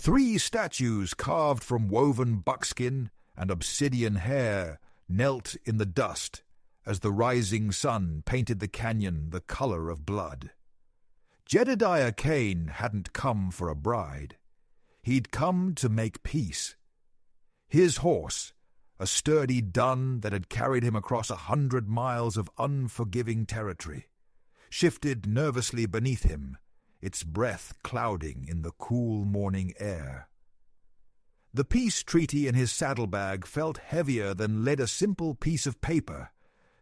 3 statues carved from woven buckskin and obsidian hair knelt in the dust as the rising sun painted the canyon the color of blood. Jedediah Kane hadn't come for a bride. He'd come to make peace. His horse, a sturdy dun that had carried him across 100 miles of unforgiving territory, shifted nervously beneath him, its breath clouding in the cool morning air. The peace treaty in his saddlebag felt heavier than lead a simple piece of paper,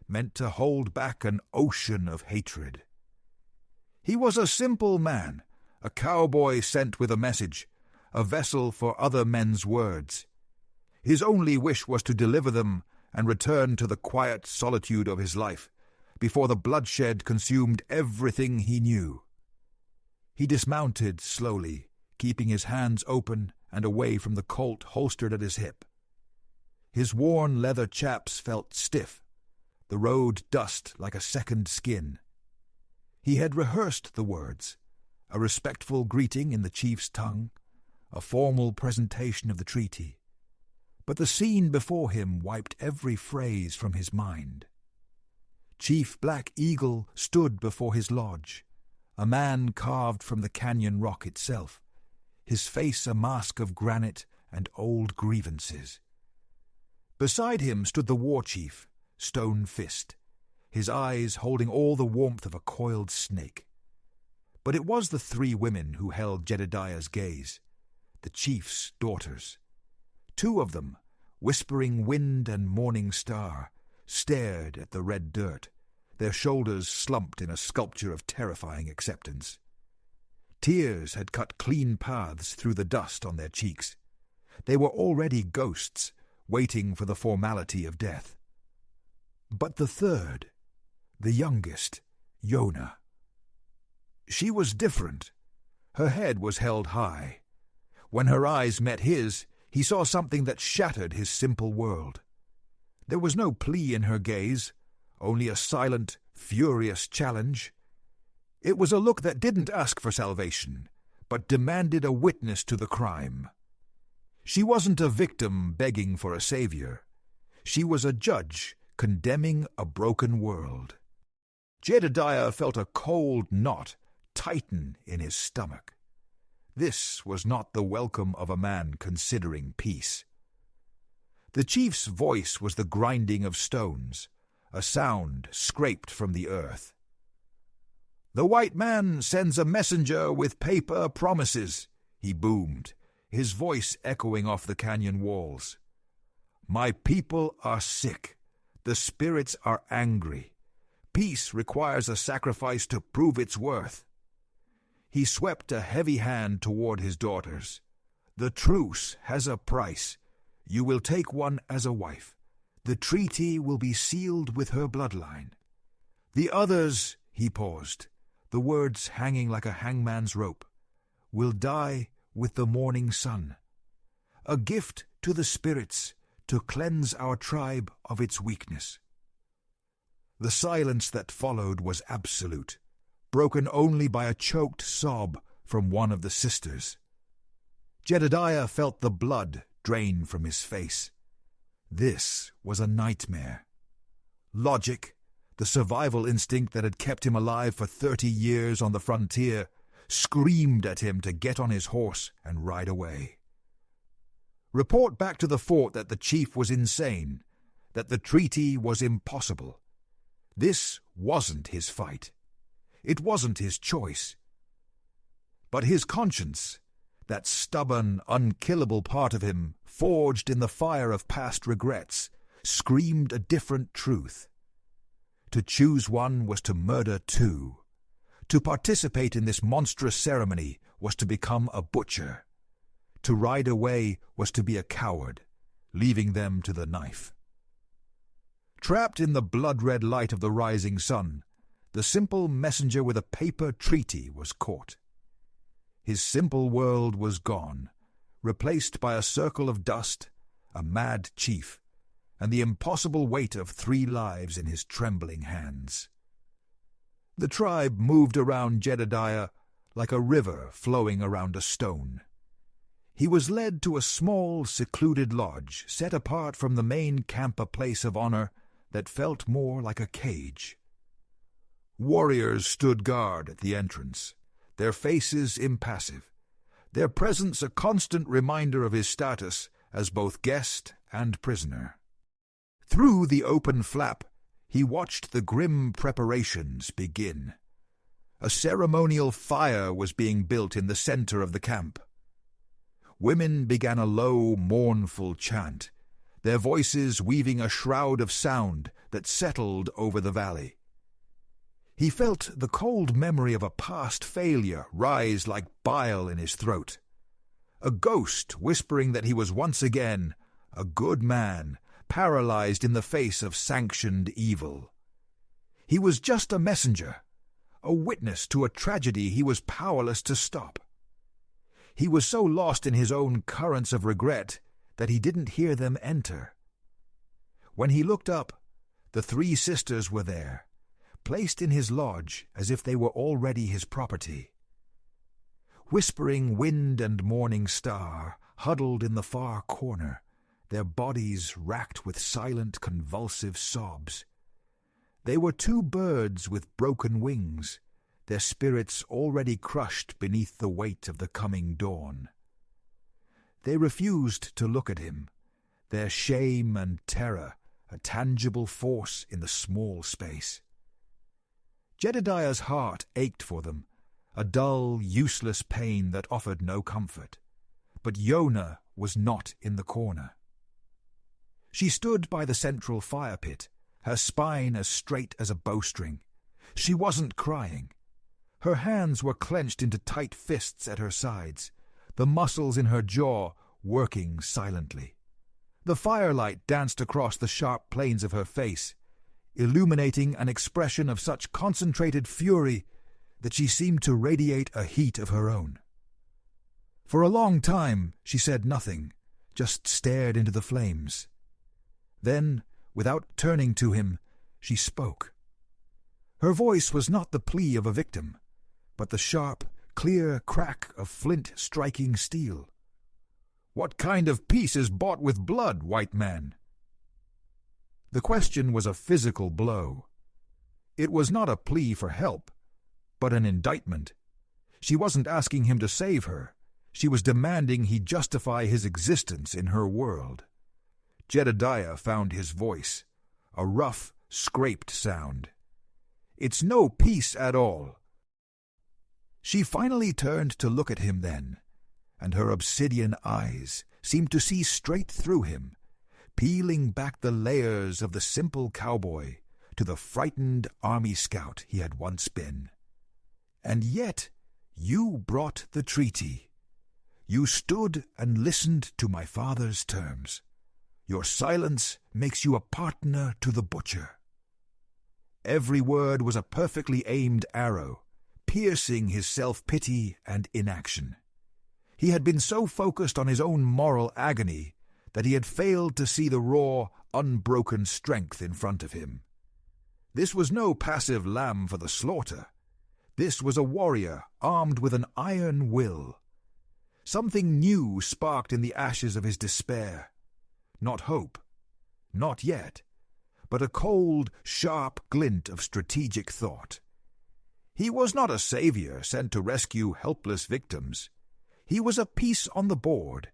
meant to hold back an ocean of hatred. He was a simple man, a cowboy sent with a message, a vessel for other men's words. His only wish was to deliver them and return to the quiet solitude of his life, before the bloodshed consumed everything he knew. He dismounted slowly, keeping his hands open and away from the Colt holstered at his hip. His worn leather chaps felt stiff, the road dust like a second skin. He had rehearsed the words, a respectful greeting in the chief's tongue, a formal presentation of the treaty. But the scene before him wiped every phrase from his mind. Chief Black Eagle stood before his lodge, a man carved from the canyon rock itself, his face a mask of granite and old grievances. Beside him stood the war chief, Stone Fist, his eyes holding all the warmth of a coiled snake. But it was the 3 women who held Jedediah's gaze, the chief's daughters. 2 of them, Whispering Wind and Morning Star, stared at the red dirt, their shoulders slumped in a sculpture of terrifying acceptance. Tears had cut clean paths through the dust on their cheeks. They were already ghosts, waiting for the formality of death. But the 3rd, the youngest, Yona. She was different. Her head was held high. When her eyes met his, he saw something that shattered his simple world. There was no plea in her gaze, only a silent, furious challenge. It was a look that didn't ask for salvation, but demanded a witness to the crime. She wasn't a victim begging for a savior. She was a judge condemning a broken world. Jedediah felt a cold knot tighten in his stomach. This was not the welcome of a man considering peace. The chief's voice was the grinding of stones, a sound scraped from the earth. "The white man sends a messenger with paper promises," he boomed, his voice echoing off the canyon walls. "My people are sick. The spirits are angry. Peace requires a sacrifice to prove its worth." He swept a heavy hand toward his daughters. "The truce has a price. You will take one as a wife. The treaty will be sealed with her bloodline. The others," he paused, the words hanging like a hangman's rope, "will die with the morning sun. A gift to the spirits to cleanse our tribe of its weakness." The silence that followed was absolute, broken only by a choked sob from one of the sisters. Jedediah felt the blood drain from his face. This was a nightmare. Logic, the survival instinct that had kept him alive for 30 years on the frontier, screamed at him to get on his horse and ride away. Report back to the fort that the chief was insane, that the treaty was impossible. This wasn't his fight. It wasn't his choice. But his conscience, that stubborn, unkillable part of him, forged in the fire of past regrets, screamed a different truth. To choose one was to murder 2. To participate in this monstrous ceremony was to become a butcher. To ride away was to be a coward, leaving them to the knife. Trapped in the blood-red light of the rising sun, the simple messenger with a paper treaty was caught. His simple world was gone, replaced by a circle of dust, a mad chief, and the impossible weight of 3 lives in his trembling hands. The tribe moved around Jedediah like a river flowing around a stone. He was led to a small, secluded lodge, set apart from the main camp, a place of honor that felt more like a cage. Warriors stood guard at the entrance, their faces impassive, their presence a constant reminder of his status as both guest and prisoner. Through the open flap, he watched the grim preparations begin. A ceremonial fire was being built in the center of the camp. Women began a low, mournful chant, their voices weaving a shroud of sound that settled over the valley. He felt the cold memory of a past failure rise like bile in his throat. A ghost whispering that he was once again a good man, paralyzed in the face of sanctioned evil. He was just a messenger, a witness to a tragedy he was powerless to stop. He was so lost in his own currents of regret that he didn't hear them enter. When he looked up, the three sisters were there, placed in his lodge as if they were already his property. Whispering Wind and Morning Star huddled in the far corner, their bodies racked with silent, convulsive sobs. They were two birds with broken wings, their spirits already crushed beneath the weight of the coming dawn. They refused to look at him, their shame and terror a tangible force in the small space. Jedediah's heart ached for them, a dull, useless pain that offered no comfort. But Yona was not in the corner. She stood by the central fire pit, her spine as straight as a bowstring. She wasn't crying. Her hands were clenched into tight fists at her sides, the muscles in her jaw working silently. The firelight danced across the sharp planes of her face, illuminating an expression of such concentrated fury that she seemed to radiate a heat of her own. For a long time she said nothing, just stared into the flames. Then, without turning to him, she spoke. Her voice was not the plea of a victim, but the sharp, clear crack of flint striking steel. "What kind of peace is bought with blood, white man?" The question was a physical blow. It was not a plea for help, but an indictment. She wasn't asking him to save her. She was demanding he justify his existence in her world. Jedediah found his voice, a rough, scraped sound. "It's no peace at all." She finally turned to look at him then, and her obsidian eyes seemed to see straight through him, peeling back the layers of the simple cowboy to the frightened army scout he had once been. "And yet you brought the treaty. You stood and listened to my father's terms. Your silence makes you a partner to the butcher." Every word was a perfectly aimed arrow, piercing his self-pity and inaction. He had been so focused on his own moral agony that he had failed to see the raw, unbroken strength in front of him. This was no passive lamb for the slaughter. This was a warrior armed with an iron will. Something new sparked in the ashes of his despair. Not hope, not yet, but a cold, sharp glint of strategic thought. He was not a savior sent to rescue helpless victims. He was a piece on the board,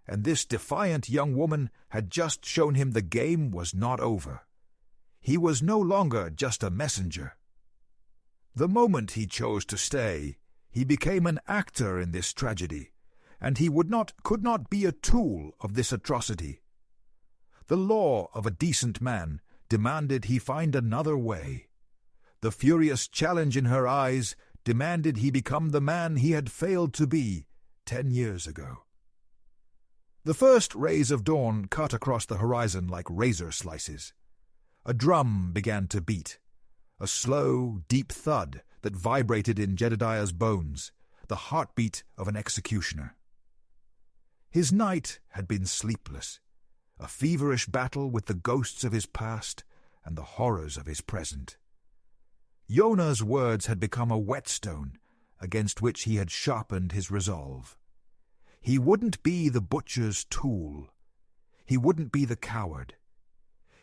and this defiant young woman had just shown him the game was not over. He was no longer just a messenger. The moment he chose to stay, he became an actor in this tragedy, and he could not be a tool of this atrocity. The law of a decent man demanded he find another way. The furious challenge in her eyes demanded he become the man he had failed to be 10 years ago. The first rays of dawn cut across the horizon like razor slices. A drum began to beat, a slow, deep thud that vibrated in Jedediah's bones, the heartbeat of an executioner. His night had been sleepless, a feverish battle with the ghosts of his past and the horrors of his present. Yona's words had become a whetstone against which he had sharpened his resolve. He wouldn't be the butcher's tool. He wouldn't be the coward.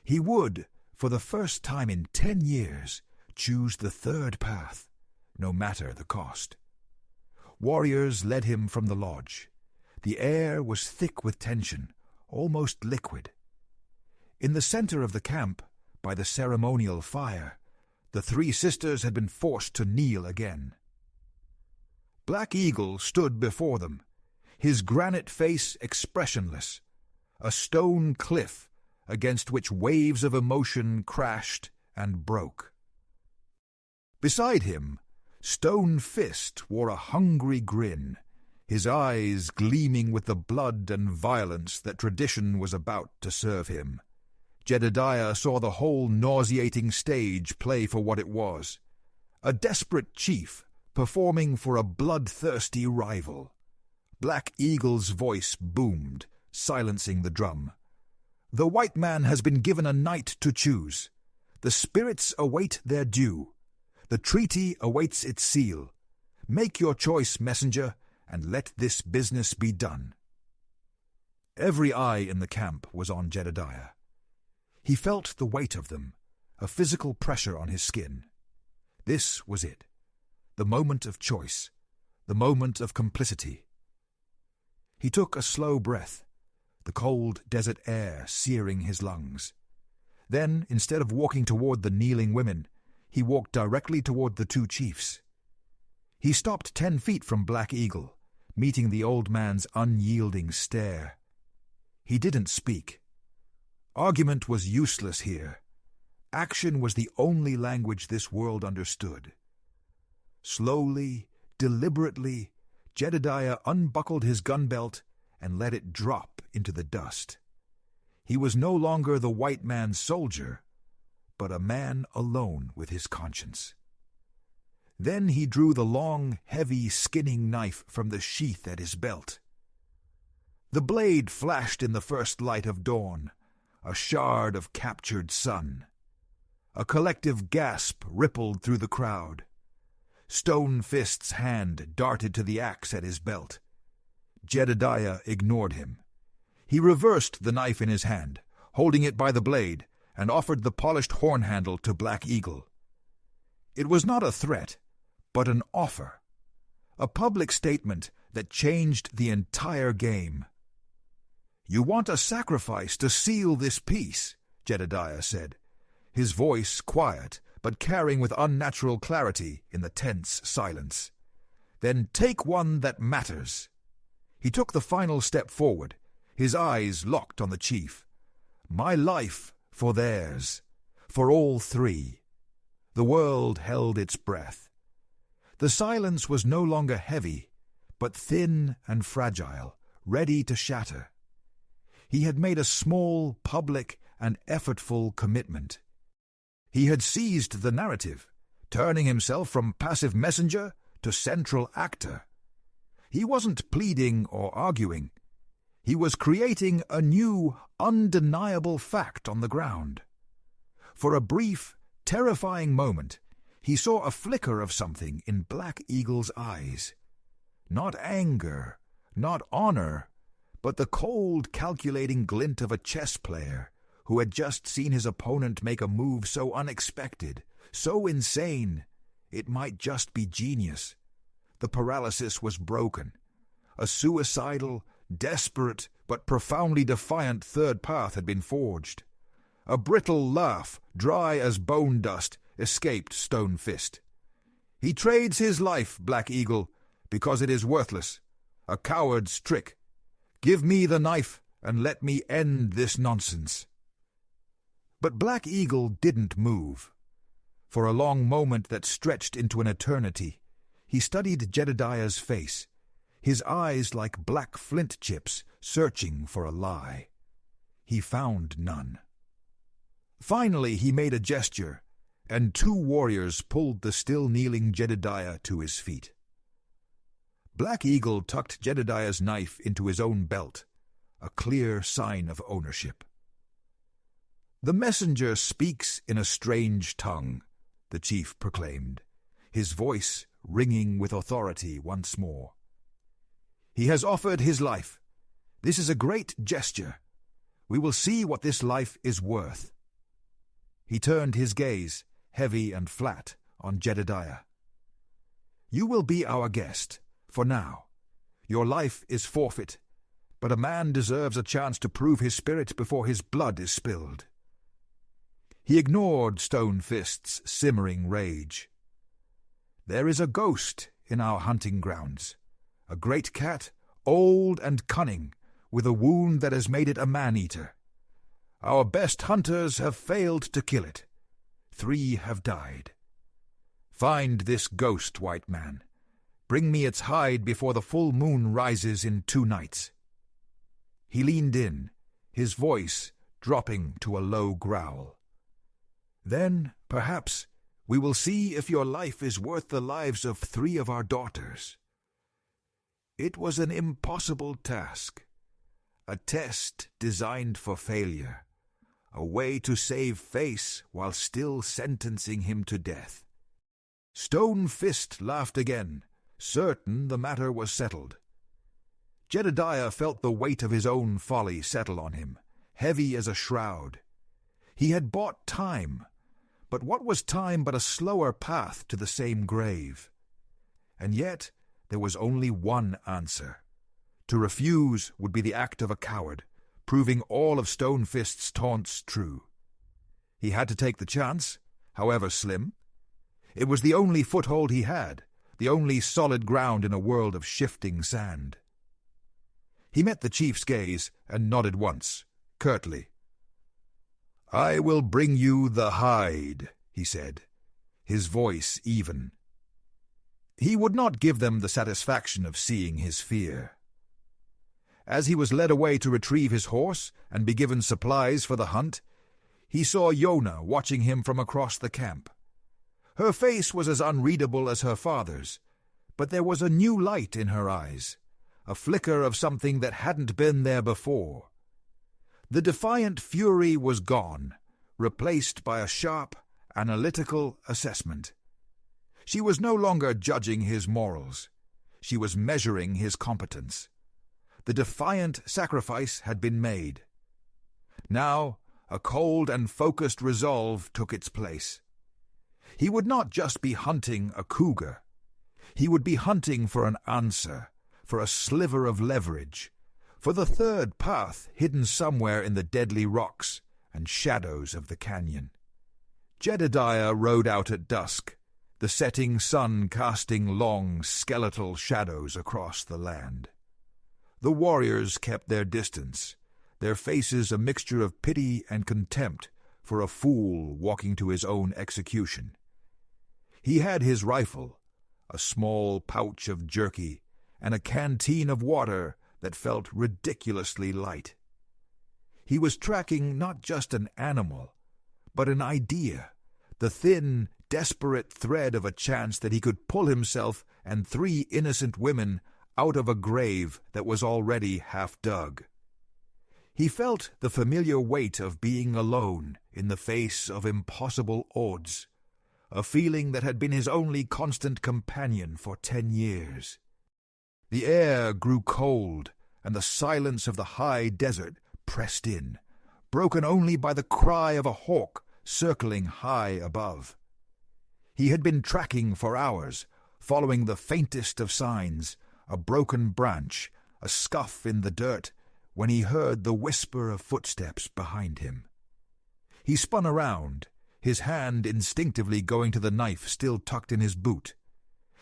He would, for the first time in 10 years, choose the third path, no matter the cost. Warriors led him from the lodge. The air was thick with tension, almost liquid. In the center of the camp, by the ceremonial fire, the three sisters had been forced to kneel again. Black Eagle stood before them, his granite face expressionless, a stone cliff against which waves of emotion crashed and broke. Beside him, Stone Fist wore a hungry grin, his eyes gleaming with the blood and violence that tradition was about to serve him. Jedediah saw the whole nauseating stage play for what it was, a desperate chief performing for a bloodthirsty rival. Black Eagle's voice boomed, silencing the drum. The white man has been given a night to choose. The spirits await their due. The treaty awaits its seal. Make your choice, messenger, and let this business be done. Every eye in the camp was on Jedediah. He felt the weight of them, a physical pressure on his skin. This was it, the moment of choice, the moment of complicity. He took a slow breath, the cold desert air searing his lungs. Then, instead of walking toward the kneeling women, he walked directly toward the two chiefs. He stopped 10 feet from Black Eagle, meeting the old man's unyielding stare. He didn't speak. Argument was useless here. Action was the only language this world understood. Slowly, deliberately, Jedediah unbuckled his gun belt and let it drop into the dust. He was no longer the white man's soldier, but a man alone with his conscience. Then he drew the long, heavy skinning knife from the sheath at his belt. The blade flashed in the first light of dawn, a shard of captured sun. A collective gasp rippled through the crowd. Stone Fist's hand darted to the axe at his belt. Jedediah ignored him. He reversed the knife in his hand, holding it by the blade, and offered the polished horn handle to Black Eagle. It was not a threat, but an offer, a public statement that changed the entire game. "You want a sacrifice to seal this peace," Jedediah said, his voice quiet but carrying with unnatural clarity in the tense silence. "Then take one that matters." He took the final step forward, his eyes locked on the chief. "My life for theirs, for all three." The world held its breath. The silence was no longer heavy, but thin and fragile, ready to shatter. He had made a small, public, and effortful commitment. He had seized the narrative, turning himself from passive messenger to central actor. He wasn't pleading or arguing. He was creating a new, undeniable fact on the ground. For a brief, terrifying moment, he saw a flicker of something in Black Eagle's eyes. Not anger, not honor, but the cold, calculating glint of a chess player who had just seen his opponent make a move so unexpected, so insane, it might just be genius. The paralysis was broken. A suicidal, desperate, but profoundly defiant third path had been forged. A brittle laugh, dry as bone dust, escaped Stone Fist. "He trades his life, Black Eagle, because it is worthless. A coward's trick. Give me the knife and let me end this nonsense." But Black Eagle didn't move. For a long moment that stretched into an eternity, he studied Jedediah's face, his eyes like black flint chips searching for a lie. He found none. Finally he made a gesture, and 2 warriors pulled the still kneeling Jedediah to his feet. Black Eagle tucked Jedediah's knife into his own belt, a clear sign of ownership. "The messenger speaks in a strange tongue," the chief proclaimed, his voice ringing with authority once more. He has offered his life. This is a great gesture. We will see what this life is worth." He turned his gaze, heavy and flat, on Jedediah. "You will be our guest, for now. Your life is forfeit, but a man deserves a chance to prove his spirit before his blood is spilled." He ignored Stone Fist's simmering rage. "There is a ghost in our hunting grounds, a great cat, old and cunning, with a wound that has made it a man-eater. Our best hunters have failed to kill it. 3 have died. Find this ghost, white man. Bring me its hide before the full moon rises in 2 nights." He leaned in, his voice dropping to a low growl. "Then, perhaps, we will see if your life is worth the lives of 3 of our daughters." It was an impossible task, a test designed for failure, a way to save face while still sentencing him to death. Stone Fist laughed again, certain the matter was settled. Jedediah felt the weight of his own folly settle on him, heavy as a shroud. He had bought time, but what was time but a slower path to the same grave? And yet there was only one answer. To refuse would be the act of a coward, proving all of Stone Fist's taunts true. He had to take the chance, however slim. It was the only foothold he had, the only solid ground in a world of shifting sand. He met the chief's gaze and nodded once, curtly. "I will bring you the hide," he said, his voice even. He would not give them the satisfaction of seeing his fear. As he was led away to retrieve his horse and be given supplies for the hunt, he saw Yona watching him from across the camp. Her face was as unreadable as her father's, but there was a new light in her eyes, a flicker of something that hadn't been there before. The defiant fury was gone, replaced by a sharp, analytical assessment. She was no longer judging his morals. She was measuring his competence. The defiant sacrifice had been made. Now, a cold and focused resolve took its place. He would not just be hunting a cougar. He would be hunting for an answer, for a sliver of leverage, for the third path hidden somewhere in the deadly rocks and shadows of the canyon. Jedediah rode out at dusk, the setting sun casting long, skeletal shadows across the land. The warriors kept their distance, their faces a mixture of pity and contempt for a fool walking to his own execution. He had his rifle, a small pouch of jerky, and a canteen of water that felt ridiculously light. He was tracking not just an animal, but an idea, the thin, desperate thread of a chance that he could pull himself and 3 innocent women out of a grave that was already half dug. He felt the familiar weight of being alone in the face of impossible odds, a feeling that had been his only constant companion for 10 years. The air grew cold, and the silence of the high desert pressed in, broken only by the cry of a hawk circling high above. He had been tracking for hours, following the faintest of signs, a broken branch, a scuff in the dirt, when he heard the whisper of footsteps behind him. He spun around, his hand instinctively going to the knife still tucked in his boot,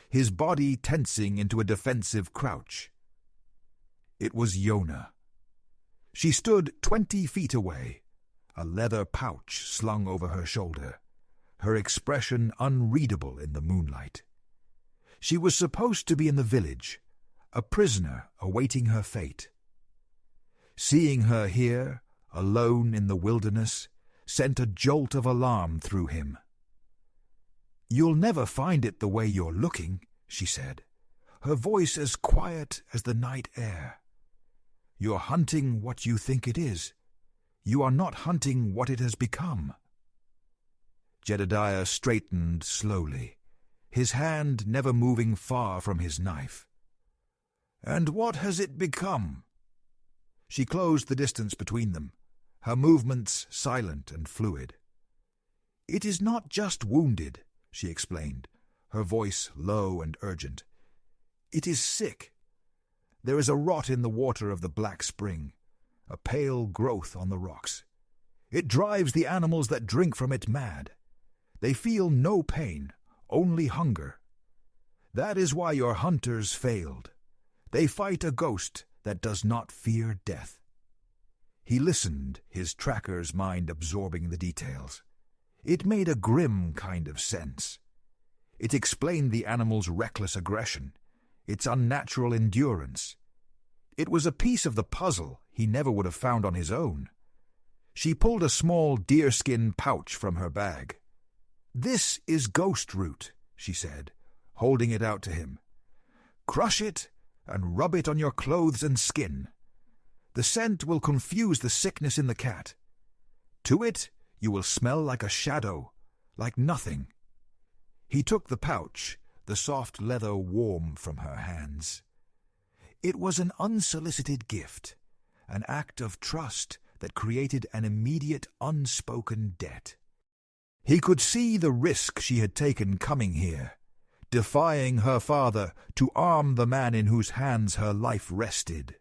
his body tensing into a defensive crouch. It was Yona. She stood 20 feet away, a leather pouch slung over her shoulder, her expression unreadable in the moonlight. She was supposed to be in the village, a prisoner awaiting her fate. Seeing her here, alone in the wilderness, sent a jolt of alarm through him. "You'll never find it the way you're looking," she said, her voice as quiet as the night air. "You're hunting what you think it is. You are not hunting what it has become." Jedediah straightened slowly, his hand never moving far from his knife. "And what has it become?" She closed the distance between them, her movements silent and fluid. "It is not just wounded," she explained, her voice low and urgent. "It is sick. There is a rot in the water of the black spring, a pale growth on the rocks. It drives the animals that drink from it mad. They feel no pain, only hunger. That is why your hunters failed. They fight a ghost that does not fear death." He listened, his tracker's mind absorbing the details. It made a grim kind of sense. It explained the animal's reckless aggression, its unnatural endurance. It was a piece of the puzzle he never would have found on his own. She pulled a small deerskin pouch from her bag. "This is ghost root," she said, holding it out to him. "Crush it and rub it on your clothes and skin. The scent will confuse the sickness in the cat. To it, you will smell like a shadow, like nothing." He took the pouch, the soft leather warm from her hands. It was an unsolicited gift, an act of trust that created an immediate unspoken debt. He could see the risk she had taken coming here, defying her father to arm the man in whose hands her life rested.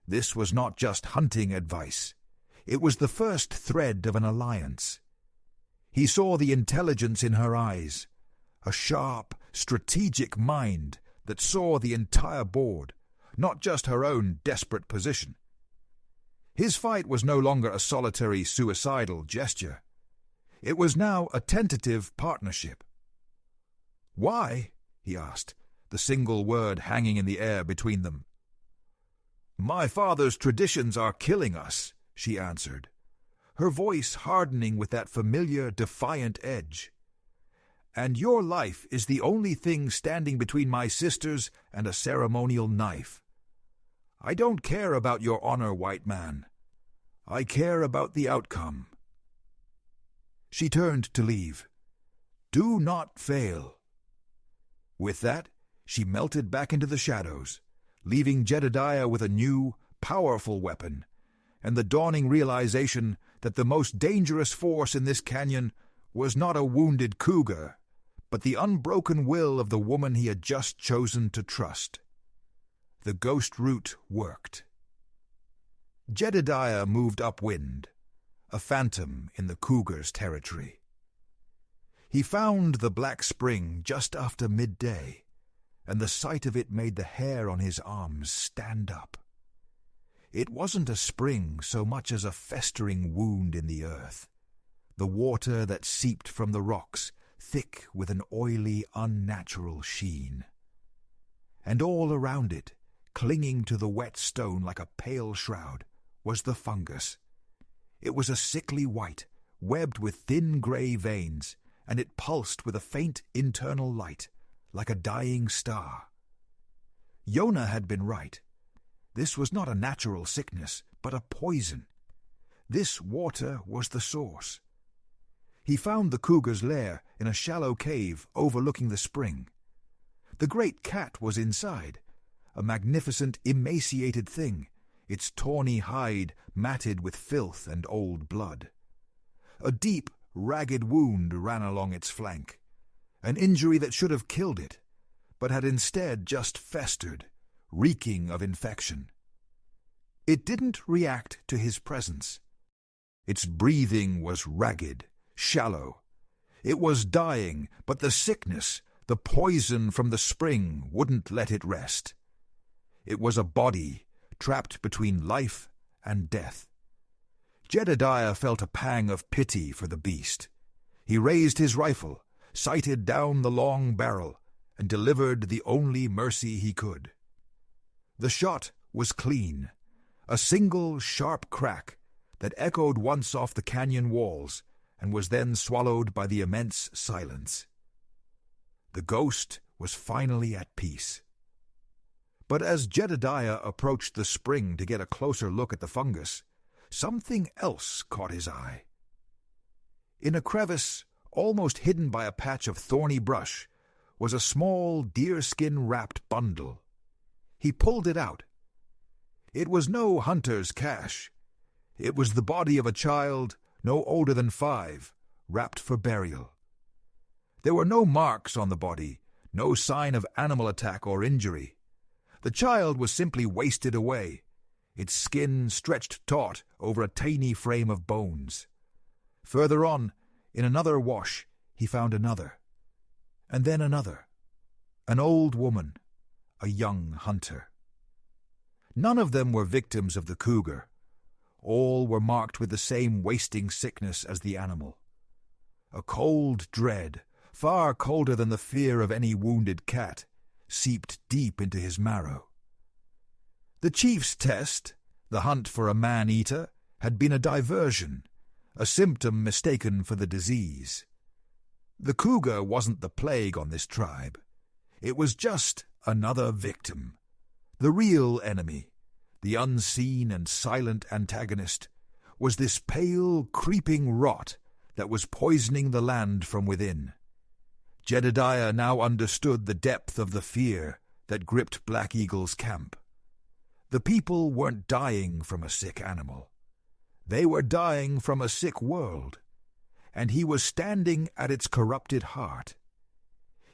This was not just hunting advice. It was the first thread of an alliance. He saw the intelligence in her eyes, a sharp, strategic mind that saw the entire board, not just her own desperate position. His fight was no longer a solitary, suicidal gesture. It was now a tentative partnership. "Why?" he asked, the single word hanging in the air between them. "My father's traditions are killing us," she answered, her voice hardening with that familiar, defiant edge. "And your life is the only thing standing between my sisters and a ceremonial knife. I don't care about your honor, white man. I care about the outcome." She turned to leave. "Do not fail." With that, she melted back into the shadows, leaving Jedediah with a new, powerful weapon, and the dawning realization that the most dangerous force in this canyon was not a wounded cougar, but the unbroken will of the woman he had just chosen to trust. The ghost root worked. Jedediah moved upwind, a phantom in the cougar's territory. He found the black spring just after midday, and the sight of it made the hair on his arms stand up. It wasn't a spring so much as a festering wound in the earth, the water that seeped from the rocks, thick with an oily, unnatural sheen. And all around it, clinging to the wet stone like a pale shroud, was the fungus. It was a sickly white, webbed with thin grey veins, and it pulsed with a faint internal light, like a dying star. Yonah had been right. This was not a natural sickness, but a poison. This water was the source. He found the cougar's lair in a shallow cave overlooking the spring. The great cat was inside, a magnificent, emaciated thing, its tawny hide matted with filth and old blood. A deep, ragged wound ran along its flank, an injury that should have killed it, but had instead just festered, reeking of infection. It didn't react to his presence. Its breathing was ragged, shallow. It was dying, but the sickness, the poison from the spring, wouldn't let it rest. It was a body trapped between life and death. Jedediah felt a pang of pity for the beast. He raised his rifle, sighted down the long barrel, and delivered the only mercy he could. The shot was clean, a single sharp crack that echoed once off the canyon walls and was then swallowed by the immense silence. The ghost was finally at peace. But as Jedediah approached the spring to get a closer look at the fungus, something else caught his eye. In a crevice, almost hidden by a patch of thorny brush, was a small deerskin-wrapped bundle. He pulled it out. It was no hunter's cache. It was the body of a child no older than 5, wrapped for burial. There were no marks on the body, no sign of animal attack or injury. The child was simply wasted away, its skin stretched taut over a tiny frame of bones. Further on, in another wash, he found another, and then another, an old woman, a young hunter. None of them were victims of the cougar. All were marked with the same wasting sickness as the animal. A cold dread, far colder than the fear of any wounded cat, seeped deep into his marrow. The chief's test, the hunt for a man-eater, had been a diversion, a symptom mistaken for the disease. The cougar wasn't the plague on this tribe. It was just another victim. The real enemy, the unseen and silent antagonist, was this pale, creeping rot that was poisoning the land from within. Jedediah now understood the depth of the fear that gripped Black Eagle's camp. The people weren't dying from a sick animal. They were dying from a sick world, and he was standing at its corrupted heart.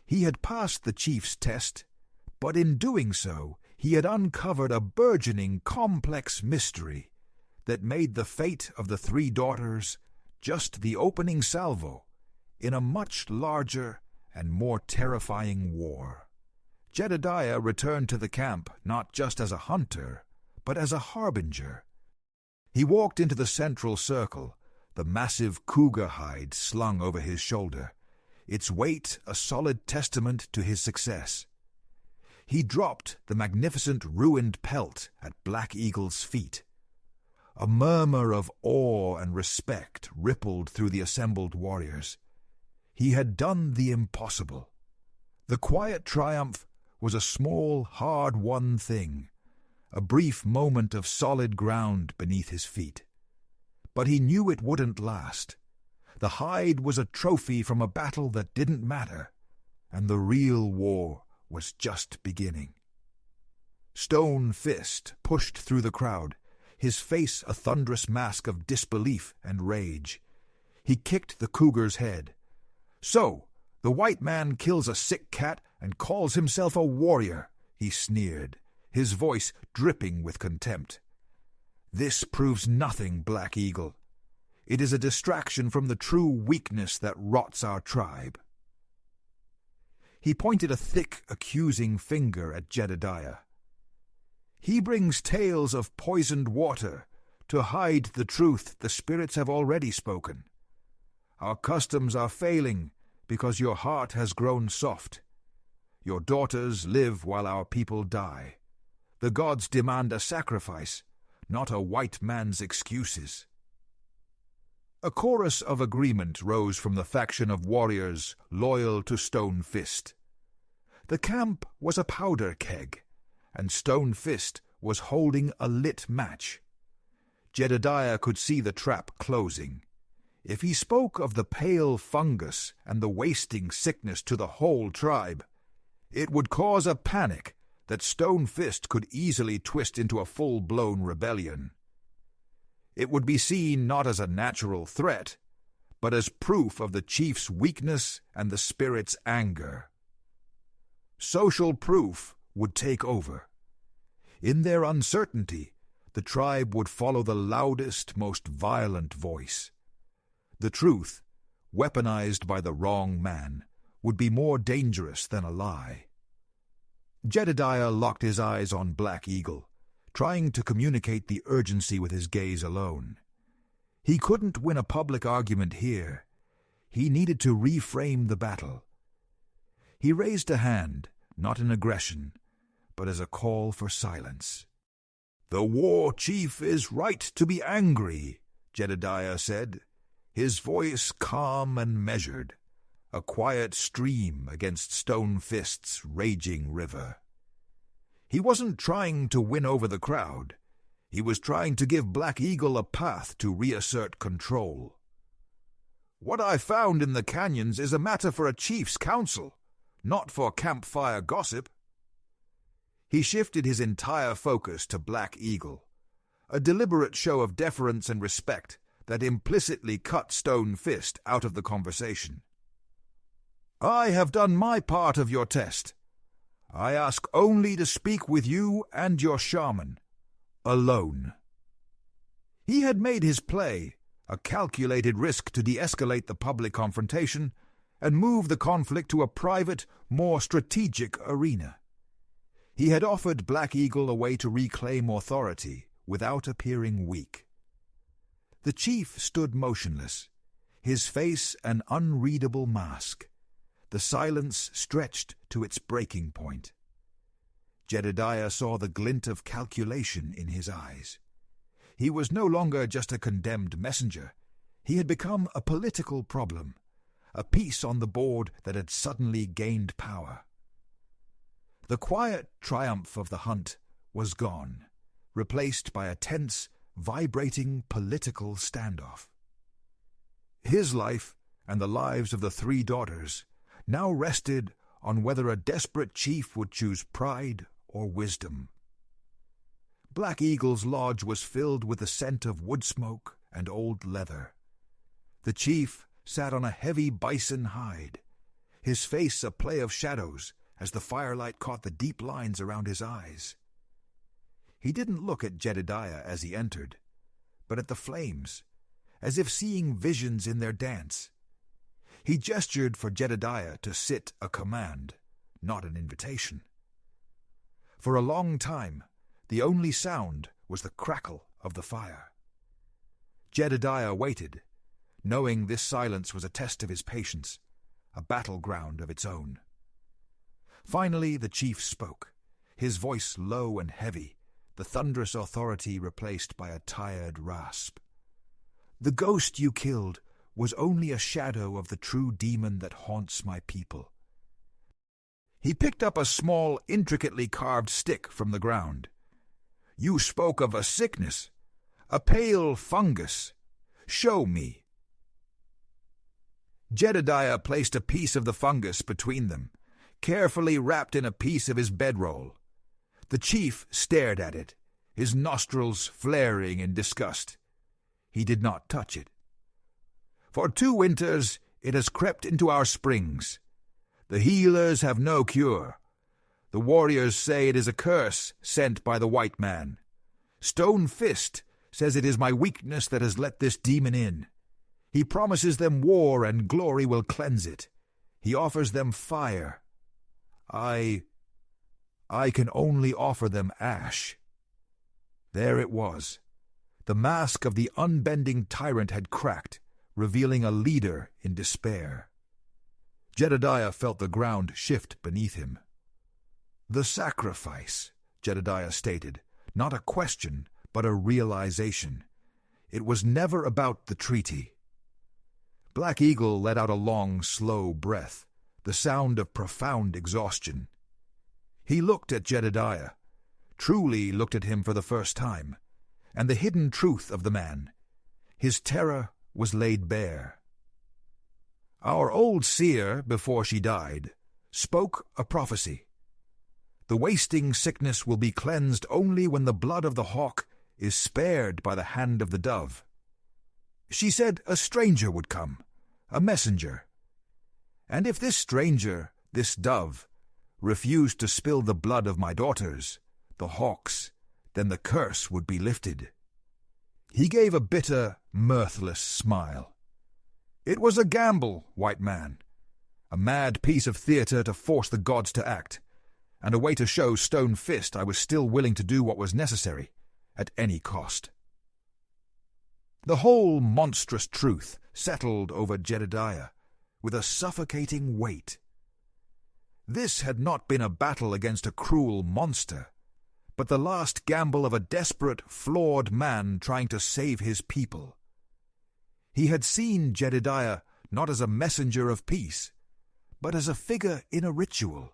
He had passed the chief's test, but in doing so, he had uncovered a burgeoning, complex mystery that made the fate of the 3 daughters just the opening salvo in a much larger and more terrifying war. Jedediah returned to the camp not just as a hunter, but as a harbinger. He walked into the central circle, the massive cougar hide slung over his shoulder, its weight a solid testament to his success. He dropped the magnificent ruined pelt at Black Eagle's feet. A murmur of awe and respect rippled through the assembled warriors. He had done the impossible. The quiet triumph was a small, hard-won thing, a brief moment of solid ground beneath his feet. But he knew it wouldn't last. The hide was a trophy from a battle that didn't matter, and the real war was just beginning. Stone Fist pushed through the crowd, his face a thunderous mask of disbelief and rage. He kicked the cougar's head. "So, the white man kills a sick cat and calls himself a warrior," he sneered, his voice dripping with contempt. "This proves nothing, Black Eagle. It is a distraction from the true weakness that rots our tribe." He pointed a thick, accusing finger at Jedediah. "He brings tales of poisoned water to hide the truth the spirits have already spoken. Our customs are failing because your heart has grown soft. Your daughters live while our people die. The gods demand a sacrifice, not a white man's excuses." A chorus of agreement rose from the faction of warriors loyal to Stone Fist. The camp was a powder keg, and Stone Fist was holding a lit match. Jedediah could see the trap closing. If he spoke of the pale fungus and the wasting sickness to the whole tribe, it would cause a panic that Stone Fist could easily twist into a full-blown rebellion. It would be seen not as a natural threat, but as proof of the chief's weakness and the spirit's anger. Social proof would take over. In their uncertainty, the tribe would follow the loudest, most violent voice. The truth, weaponized by the wrong man, would be more dangerous than a lie. Jedediah locked his eyes on Black Eagle, trying to communicate the urgency with his gaze alone. He couldn't win a public argument here. He needed to reframe the battle. He raised a hand, not in aggression, but as a call for silence. "The war chief is right to be angry," Jedediah said, his voice calm and measured, a quiet stream against Stone Fist's raging river. He wasn't trying to win over the crowd. He was trying to give Black Eagle a path to reassert control. "What I found in the canyons is a matter for a chief's council, not for campfire gossip." He shifted his entire focus to Black Eagle, a deliberate show of deference and respect that implicitly cut Stone Fist out of the conversation. "I have done my part of your test. I ask only to speak with you and your shaman, alone." He had made his play, a calculated risk to de-escalate the public confrontation and move the conflict to a private, more strategic arena. He had offered Black Eagle a way to reclaim authority without appearing weak. The chief stood motionless, his face an unreadable mask, the silence stretched to its breaking point. Jedediah saw the glint of calculation in his eyes. He was no longer just a condemned messenger. He had become a political problem, a piece on the board that had suddenly gained power. The quiet triumph of the hunt was gone, replaced by a tense, vibrating political standoff. His life and the lives of the 3 daughters now rested on whether a desperate chief would choose pride or wisdom. Black Eagle's lodge was filled with the scent of wood smoke and old leather. The chief sat on a heavy bison hide, his face a play of shadows as the firelight caught the deep lines around his eyes. He didn't look at Jedediah as he entered, but at the flames, as if seeing visions in their dance. He gestured for Jedediah to sit, a command, not an invitation. For a long time, the only sound was the crackle of the fire. Jedediah waited, knowing this silence was a test of his patience, a battleground of its own. Finally, the chief spoke, his voice low and heavy, the thunderous authority replaced by a tired rasp. "The ghost you killed was only a shadow of the true demon that haunts my people." He picked up a small, intricately carved stick from the ground. "You spoke of a sickness, a pale fungus. Show me." Jedediah placed a piece of the fungus between them, carefully wrapped in a piece of his bedroll. The chief stared at it, his nostrils flaring in disgust. He did not touch it. "For 2 winters it has crept into our springs. The healers have no cure. The warriors say it is a curse sent by the white man. Stone Fist says it is my weakness that has let this demon in. He promises them war and glory will cleanse it. He offers them fire. I can only offer them ash." There it was. The mask of the unbending tyrant had cracked, revealing a leader in despair. Jedediah felt the ground shift beneath him. "The sacrifice," Jedediah stated, not a question, but a realization. It was never about the treaty. Black Eagle let out a long, slow breath, the sound of profound exhaustion. He looked at Jedediah, truly looked at him for the first time, and the hidden truth of the man. His terror was laid bare. "Our old seer, before she died, spoke a prophecy. The wasting sickness will be cleansed only when the blood of the hawk is spared by the hand of the dove. She said a stranger would come, a messenger. And if this stranger, this dove, refused to spill the blood of my daughters, the hawks, then the curse would be lifted." He gave a bitter, mirthless smile. "It was a gamble, white man, a mad piece of theatre to force the gods to act, and a way to show Stone Fist I was still willing to do what was necessary, at any cost." The whole monstrous truth settled over Jedediah with a suffocating weight. This had not been a battle against a cruel monster, but the last gamble of a desperate, flawed man trying to save his people. He had seen Jedediah not as a messenger of peace, but as a figure in a ritual,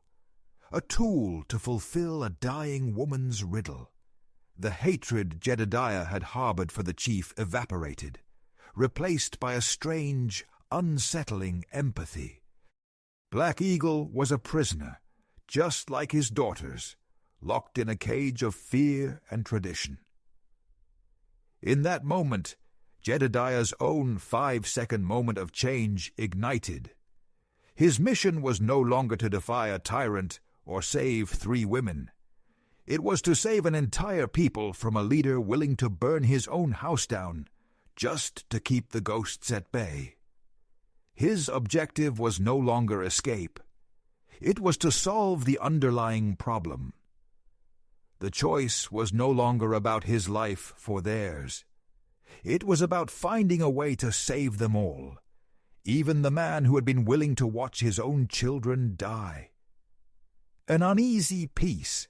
a tool to fulfill a dying woman's riddle. The hatred Jedediah had harbored for the chief evaporated, replaced by a strange, unsettling empathy. Black Eagle was a prisoner, just like his daughters, locked in a cage of fear and tradition. In that moment, Jedediah's own 5-second moment of change ignited. His mission was no longer to defy a tyrant or save 3 women. It was to save an entire people from a leader willing to burn his own house down just to keep the ghosts at bay. His objective was no longer escape. It was to solve the underlying problem. The choice was no longer about his life for theirs. It was about finding a way to save them all, even the man who had been willing to watch his own children die. An uneasy peace,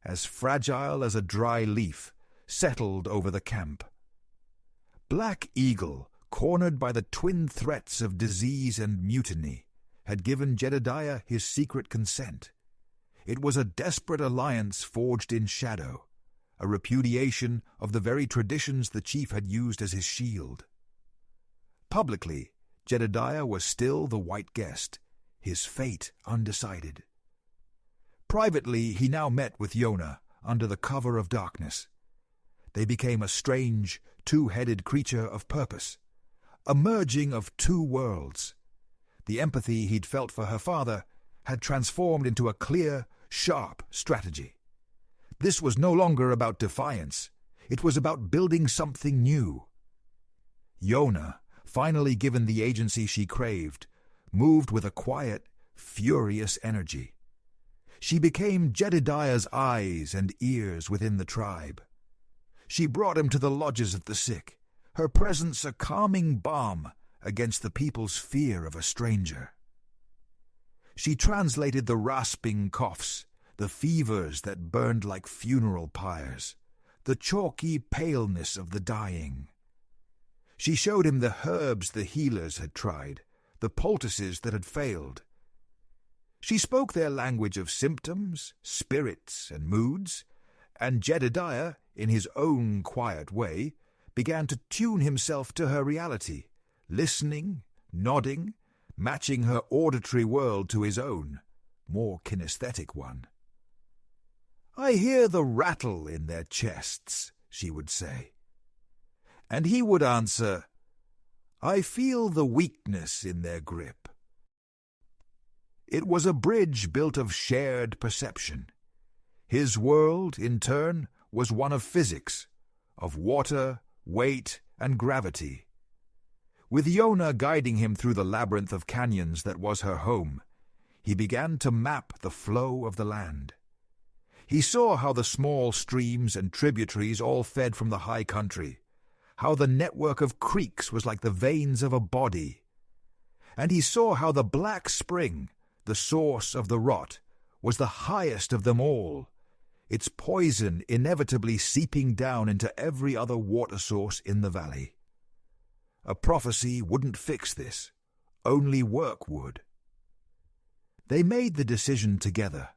as fragile as a dry leaf, settled over the camp. Black Eagle, cornered by the twin threats of disease and mutiny, had given Jedediah his secret consent. It was a desperate alliance forged in shadow, a repudiation of the very traditions the chief had used as his shield. Publicly, Jedediah was still the white guest, his fate undecided. Privately, he now met with Yonah under the cover of darkness. They became a strange, 2-headed creature of purpose, a merging of 2 worlds. The empathy he'd felt for her father had transformed into a clear, sharp strategy. This was no longer about defiance. It was about building something new. Yonah, finally given the agency she craved, moved with a quiet, furious energy. She became Jedediah's eyes and ears within the tribe. She brought him to the lodges of the sick, her presence a calming balm against the people's fear of a stranger. She translated the rasping coughs, the fevers that burned like funeral pyres, the chalky paleness of the dying. She showed him the herbs the healers had tried, the poultices that had failed. She spoke their language of symptoms, spirits, and moods, and Jedediah, in his own quiet way, began to tune himself to her reality, listening, nodding, matching her auditory world to his own, more kinesthetic one. "I hear the rattle in their chests," she would say. And he would answer, "I feel the weakness in their grip." It was a bridge built of shared perception. His world, in turn, was one of physics, of water, weight, and gravity. With Yonah guiding him through the labyrinth of canyons that was her home, he began to map the flow of the land. He saw how the small streams and tributaries all fed from the high country, how the network of creeks was like the veins of a body. And he saw how the Black Spring, the source of the rot, was the highest of them all, its poison inevitably seeping down into every other water source in the valley. A prophecy wouldn't fix this, only work would. They made the decision together,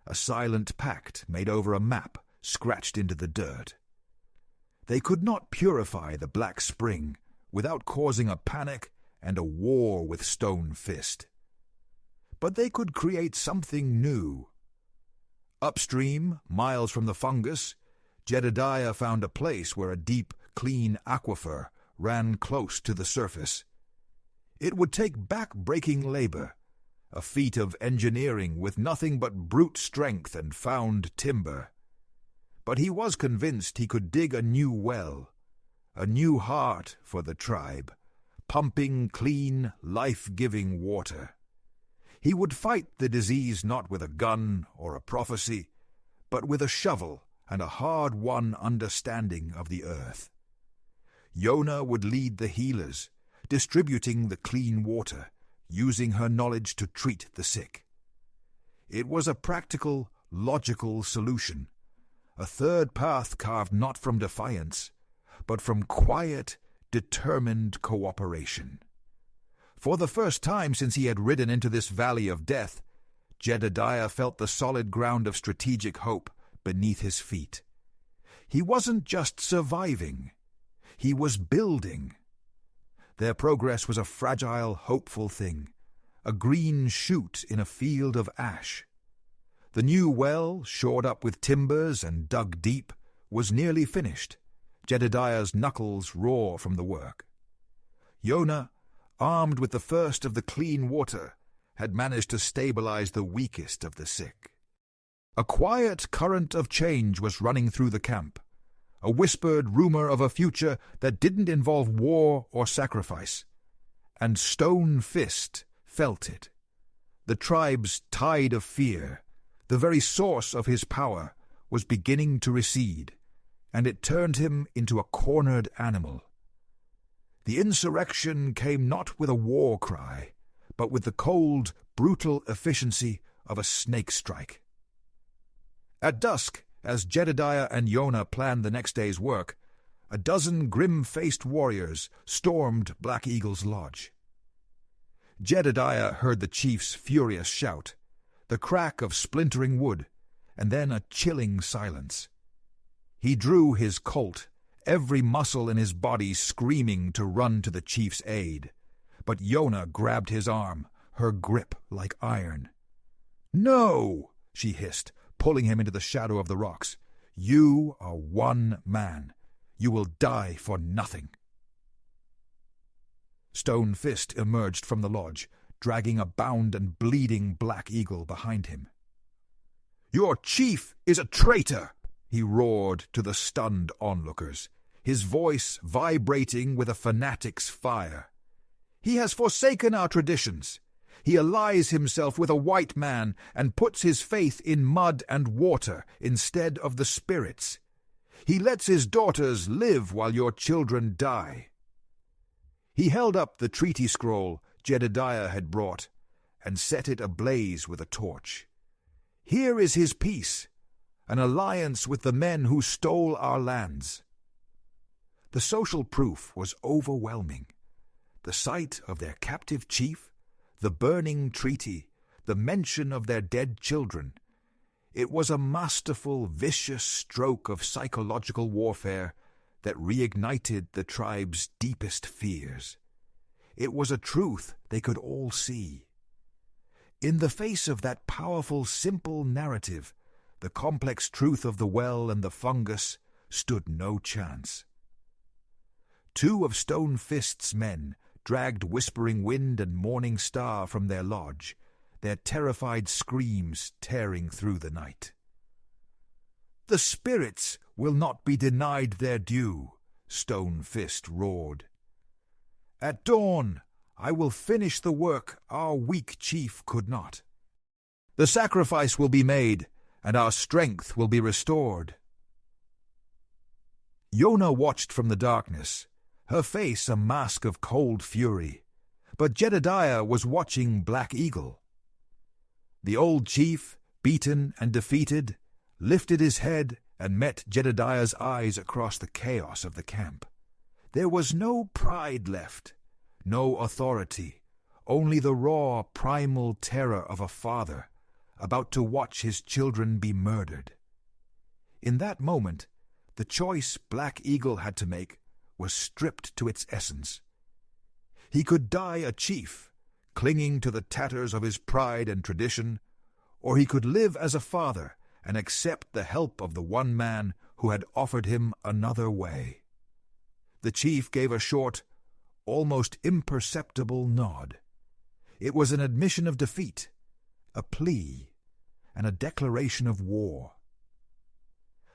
a silent pact made over a map scratched into the dirt. They could not purify the Black Spring without causing a panic and a war with Stone Fist. But they could create something new. Upstream, miles from the fungus, Jedediah found a place where a deep, clean aquifer ran close to the surface. It would take back-breaking labor, a feat of engineering with nothing but brute strength and found timber. But he was convinced he could dig a new well, a new heart for the tribe, pumping clean, life-giving water. He would fight the disease not with a gun or a prophecy, but with a shovel and a hard-won understanding of the earth. Yonah would lead the healers, distributing the clean water, using her knowledge to treat the sick. It was a practical, logical solution, a third path carved not from defiance, but from quiet, determined cooperation. For the first time since he had ridden into this valley of death, Jedediah felt the solid ground of strategic hope beneath his feet. He wasn't just surviving, he was building. Their progress was a fragile, hopeful thing, a green shoot in a field of ash. The new well, shored up with timbers and dug deep, was nearly finished. Jedediah's knuckles raw from the work. Yonah, armed with the first of the clean water, had managed to stabilize the weakest of the sick. A quiet current of change was running through the camp, a whispered rumor of a future that didn't involve war or sacrifice. And Stone Fist felt it. The tribe's tide of fear, the very source of his power, was beginning to recede, and it turned him into a cornered animal. The insurrection came not with a war cry, but with the cold, brutal efficiency of a snake strike. At dusk, as Jedediah and Yonah planned the next day's work, a dozen grim-faced warriors stormed Black Eagle's lodge. Jedediah heard the chief's furious shout, the crack of splintering wood, and then a chilling silence. He drew his Colt, every muscle in his body screaming to run to the chief's aid. But Yonah grabbed his arm, her grip like iron. "No!" she hissed, pulling him into the shadow of the rocks. "You are one man. You will die for nothing." Stone Fist emerged from the lodge, dragging a bound and bleeding Black Eagle behind him. "Your chief is a traitor!" he roared to the stunned onlookers, his voice vibrating with a fanatic's fire. "He has forsaken our traditions. He allies himself with a white man and puts his faith in mud and water instead of the spirits. He lets his daughters live while your children die." He held up the treaty scroll Jedediah had brought and set it ablaze with a torch. "Here is his peace, an alliance with the men who stole our lands." The social proof was overwhelming. The sight of their captive chief, the burning treaty, the mention of their dead children. It was a masterful, vicious stroke of psychological warfare that reignited the tribe's deepest fears. It was a truth they could all see. In the face of that powerful, simple narrative, the complex truth of the well and the fungus stood no chance. Two of Stone Fist's men dragged Whispering Wind and Morning Star from their lodge, their terrified screams tearing through the night. "The spirits will not be denied their due," Stone Fist roared. "At dawn, I will finish the work our weak chief could not. The sacrifice will be made, and our strength will be restored." Yonah watched from the darkness, her face a mask of cold fury, but Jedediah was watching Black Eagle. The old chief, beaten and defeated, lifted his head and met Jedediah's eyes across the chaos of the camp. There was no pride left, no authority, only the raw, primal terror of a father about to watch his children be murdered. In that moment, the choice Black Eagle had to make was stripped to its essence. He could die a chief, clinging to the tatters of his pride and tradition, or he could live as a father and accept the help of the one man who had offered him another way. The chief gave a short, almost imperceptible nod. It was an admission of defeat, a plea, and a declaration of war.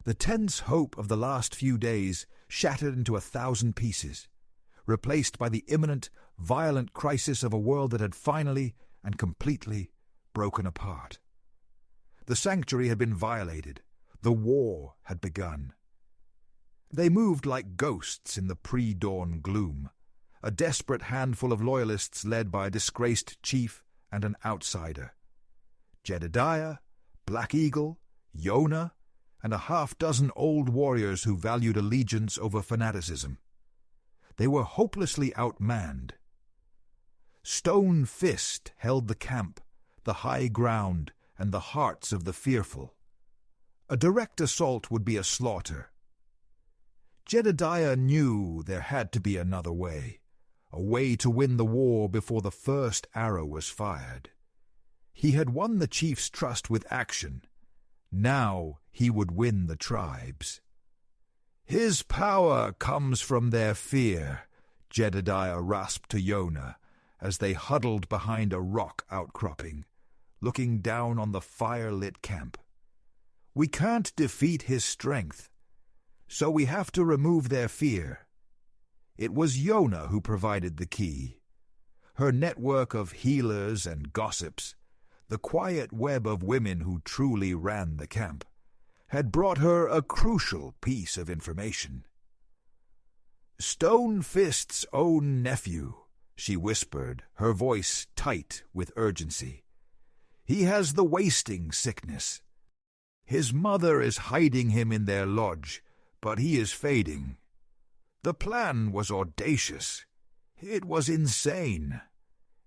The tense hope of the last few days shattered into 1,000 pieces, replaced by the imminent, violent crisis of a world that had finally and completely broken apart. The sanctuary had been violated. The war had begun. They moved like ghosts in the pre-dawn gloom, a desperate handful of loyalists led by a disgraced chief and an outsider. Jedediah, Black Eagle, Yonah, and a half-dozen old warriors who valued allegiance over fanaticism. They were hopelessly outmanned. Stone Fist held the camp, the high ground, and the hearts of the fearful. A direct assault would be a slaughter. Jedediah knew there had to be another way, a way to win the war before the first arrow was fired. He had won the chief's trust with action. Now he would win the tribes. "His power comes from their fear," Jedediah rasped to Yonah as they huddled behind a rock outcropping, looking down on the fire-lit camp. "We can't defeat his strength, so we have to remove their fear." It was Yonah who provided the key. Her network of healers and gossips, the quiet web of women who truly ran the camp, had brought her a crucial piece of information. "Stone Fist's own nephew," she whispered, her voice tight with urgency. "He has the wasting sickness. His mother is hiding him in their lodge, but he is fading. The plan was audacious. It was insane.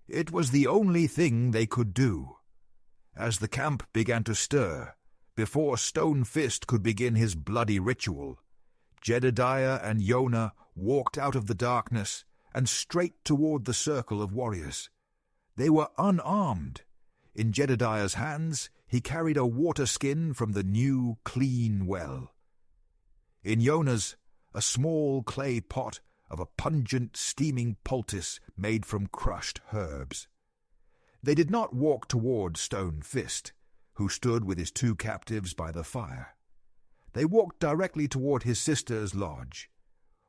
It was the only thing they could do. As the camp began to stir, before Stone Fist could begin his bloody ritual, Jedediah and Yonah walked out of the darkness and straight toward the circle of warriors. They were unarmed. In Jedediah's hands, he carried a water skin from the new, clean well. In Yonah's, a small clay pot of a pungent, steaming poultice made from crushed herbs. They did not walk toward Stone Fist, who stood with his 2 captives by the fire. They walked directly toward his sister's lodge.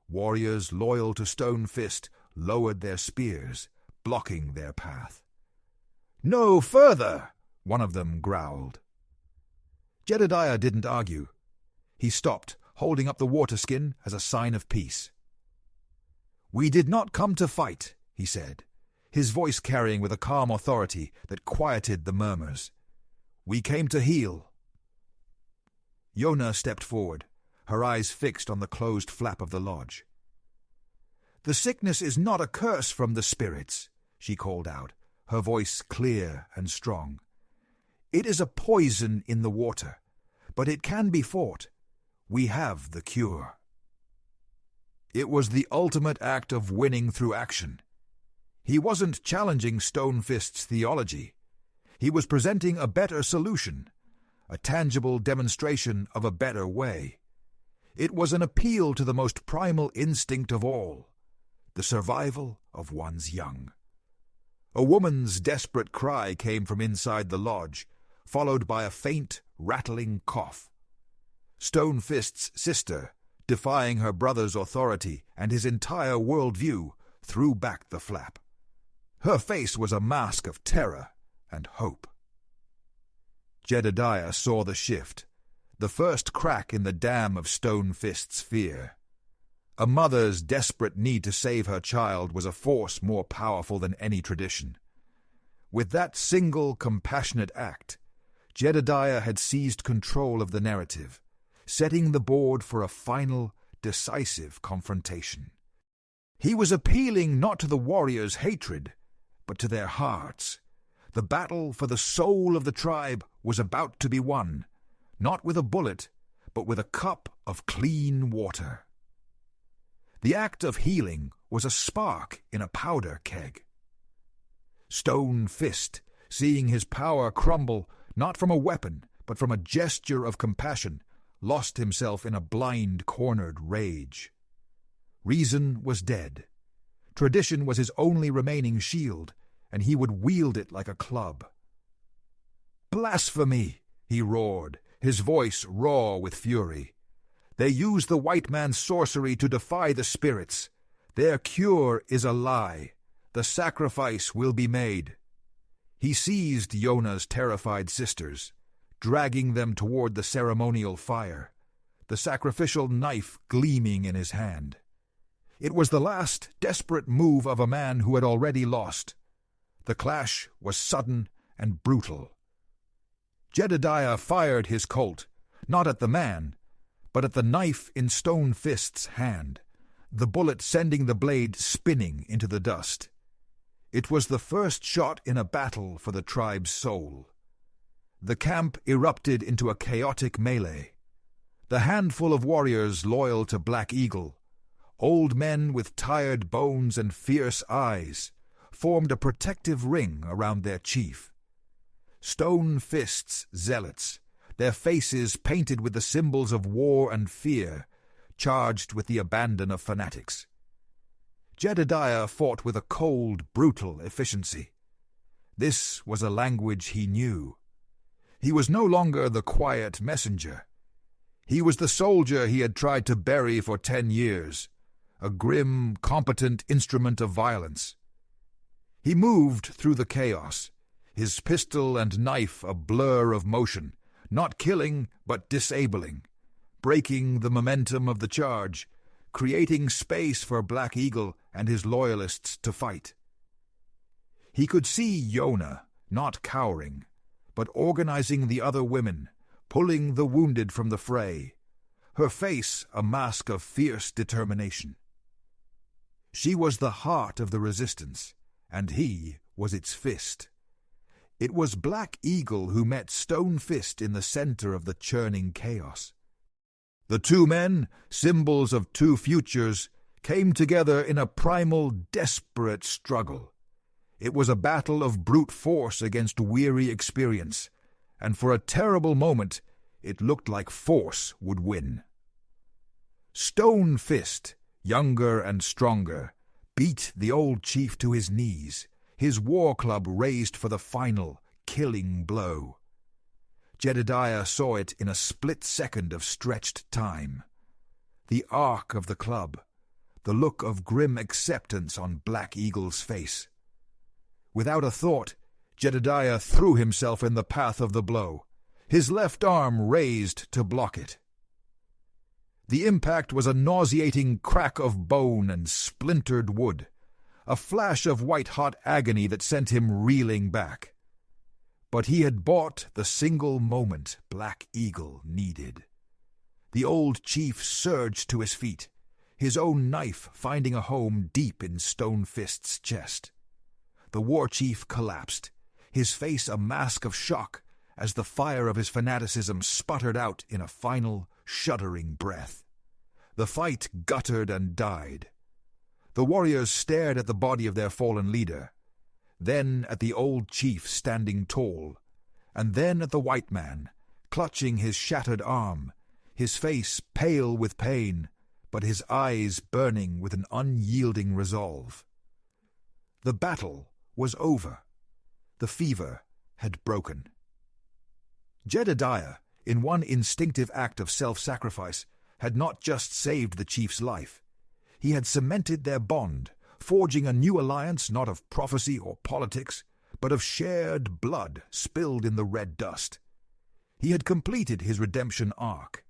Warriors loyal to Stone Fist lowered their spears, blocking their path. "No further!" one of them growled. Jedediah didn't argue. He stopped, holding up the water skin as a sign of peace. "We did not come to fight," he said, his voice carrying with a calm authority that quieted the murmurs. "We came to heal." Yonah stepped forward, her eyes fixed on the closed flap of the lodge. "The sickness is not a curse from the spirits," she called out, her voice clear and strong. "It is a poison in the water, but it can be fought. We have the cure." It was the ultimate act of winning through action. He wasn't challenging Stone Fist's theology. He was presenting a better solution, a tangible demonstration of a better way. It was an appeal to the most primal instinct of all, the survival of one's young. A woman's desperate cry came from inside the lodge, followed by a faint, rattling cough. Stone Fist's sister, defying her brother's authority and his entire worldview, threw back the flap. Her face was a mask of terror and hope. Jedediah saw the shift, the first crack in the dam of Stone Fist's fear. A mother's desperate need to save her child was a force more powerful than any tradition. With that single compassionate act, Jedediah had seized control of the narrative, setting the board for a final, decisive confrontation. He was appealing not to the warriors' hatred, but to their hearts. The battle for the soul of the tribe was about to be won, not with a bullet, but with a cup of clean water. The act of healing was a spark in a powder keg. Stone Fist, seeing his power crumble not from a weapon, but from a gesture of compassion, lost himself in a blind, cornered rage. Reason was dead. Tradition was his only remaining shield, and he would wield it like a club. "Blasphemy!" he roared, his voice raw with fury. "They use the white man's sorcery to defy the spirits. Their cure is a lie. The sacrifice will be made." He seized Yonah's terrified sisters, dragging them toward the ceremonial fire, the sacrificial knife gleaming in his hand. It was the last desperate move of a man who had already lost. The clash was sudden and brutal. Jedediah fired his Colt, not at the man, but at the knife in Stone Fist's hand, the bullet sending the blade spinning into the dust. It was the first shot in a battle for the tribe's soul. The camp erupted into a chaotic melee. The handful of warriors loyal to Black Eagle, old men with tired bones and fierce eyes, formed a protective ring around their chief. stone fists zealots, their faces painted with the symbols of war and fear, charged with the abandon of fanatics. Jedediah fought with a cold, brutal efficiency. This was a language he knew. He was no longer the quiet messenger. He was the soldier he had tried to bury for 10 years, a grim, competent instrument of violence. He moved through the chaos, his pistol and knife a blur of motion, not killing but disabling, breaking the momentum of the charge, creating space for Black Eagle and his loyalists to fight. He could see Yona, not cowering, but organizing the other women, pulling the wounded from the fray, her face a mask of fierce determination. She was the heart of the resistance, and he was its fist. It was Black Eagle who met Stone Fist in the center of the churning chaos. The two men, symbols of two futures, came together in a primal, desperate struggle. It was a battle of brute force against weary experience, and for a terrible moment it looked like force would win. Stone Fist, younger and stronger, beat the old chief to his knees, his war club raised for the final, killing blow. Jedediah saw it in a split second of stretched time. The arc of the club, the look of grim acceptance on Black Eagle's face. Without a thought, Jedediah threw himself in the path of the blow, his left arm raised to block it. The impact was a nauseating crack of bone and splintered wood, a flash of white-hot agony that sent him reeling back. But he had bought the single moment Black Eagle needed. The old chief surged to his feet, his own knife finding a home deep in Stone Fist's chest. The war chief collapsed, his face a mask of shock as the fire of his fanaticism sputtered out in a final, shuddering breath. The fight guttered and died. The warriors stared at the body of their fallen leader, then at the old chief standing tall, and then at the white man, clutching his shattered arm, his face pale with pain, but his eyes burning with an unyielding resolve. The battle was over. The fever had broken. Jedediah, in one instinctive act of self-sacrifice, had not just saved the chief's life. He had cemented their bond, forging a new alliance not of prophecy or politics, but of shared blood spilled in the red dust. He had completed his redemption arc.